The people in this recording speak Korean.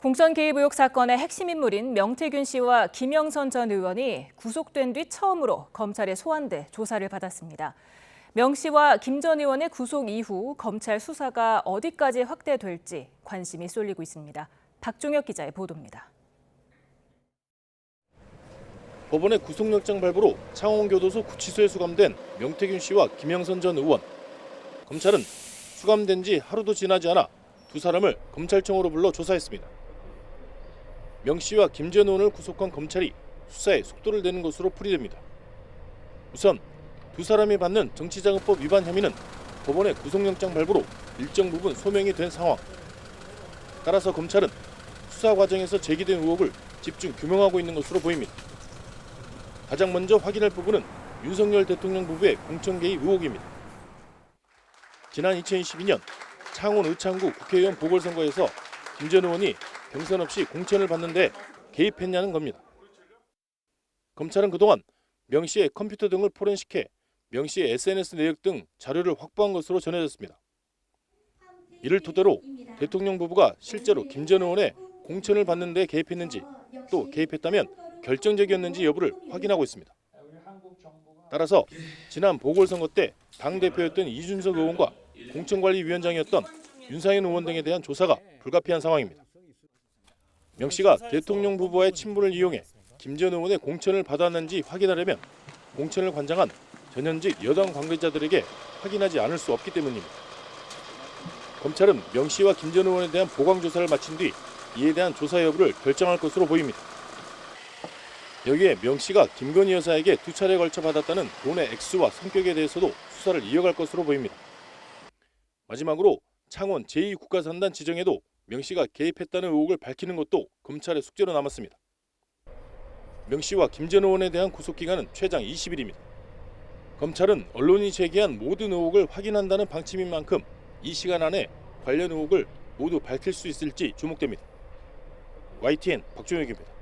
공천 개입 의혹 사건의 핵심 인물인 명태균 씨와 김영선 전 의원이 구속된 뒤 처음으로 검찰에 소환돼 조사를 받았습니다. 명 씨와 김 전 의원의 구속 이후 검찰 수사가 어디까지 확대될지 관심이 쏠리고 있습니다. 박종혁 기자의 보도입니다. 법원의 구속영장 발부로 창원교도소 구치소에 수감된 명태균 씨와 김영선 전 의원. 검찰은 수감된 지 하루도 지나지 않아 두 사람을 검찰청으로 불러 조사했습니다. 명 씨와 김 전 의원을 구속한 검찰이 수사에 속도를 내는 것으로 풀이됩니다. 우선 두 사람이 받는 정치자금법 위반 혐의는 법원의 구속영장 발부로 일정 부분 소명이 된 상황. 따라서 검찰은 수사 과정에서 제기된 의혹을 집중 규명하고 있는 것으로 보입니다. 가장 먼저 확인할 부분은 윤석열 대통령 부부의 공천 개입 의혹입니다. 지난 2022년 창원 의창구 국회의원 보궐선거에서 김 전 의원이 경선 없이 공천을 받는데 개입했냐는 겁니다. 검찰은 그동안 명 씨의 컴퓨터 등을 포렌식해 명 씨의 SNS 내역 등 자료를 확보한 것으로 전해졌습니다. 이를 토대로 대통령 부부가 실제로 김 전 의원의 공천을 받는 데 개입했는지 또 개입했다면 결정적이었는지 여부를 확인하고 있습니다. 따라서 지난 보궐선거 때 당대표였던 이준석 의원과 공천관리위원장이었던 윤상현 의원 등에 대한 조사가 불가피한 상황입니다. 명 씨가 대통령 부부와의 친분을 이용해 김 전 의원의 공천을 받았는지 확인하려면 공천을 관장한 전현직 여당 관계자들에게 확인하지 않을 수 없기 때문입니다. 검찰은 명 씨와 김 전 의원에 대한 보강 조사를 마친 뒤 이에 대한 조사 여부를 결정할 것으로 보입니다. 여기에 명 씨가 김건희 여사에게 두 차례에 걸쳐 받았다는 돈의 액수와 성격에 대해서도 수사를 이어갈 것으로 보입니다. 마지막으로 창원 제2국가산단 지정에도 명 씨가 개입했다는 의혹을 밝히는 것도 검찰의 숙제로 남았습니다. 명 씨와 김 전 의원에 대한 구속기간은 최장 20일입니다. 검찰은 언론이 제기한 모든 의혹을 확인한다는 방침인 만큼 이 시간 안에 관련 의혹을 모두 밝힐 수 있을지 주목됩니다. YTN 박종혁입니다.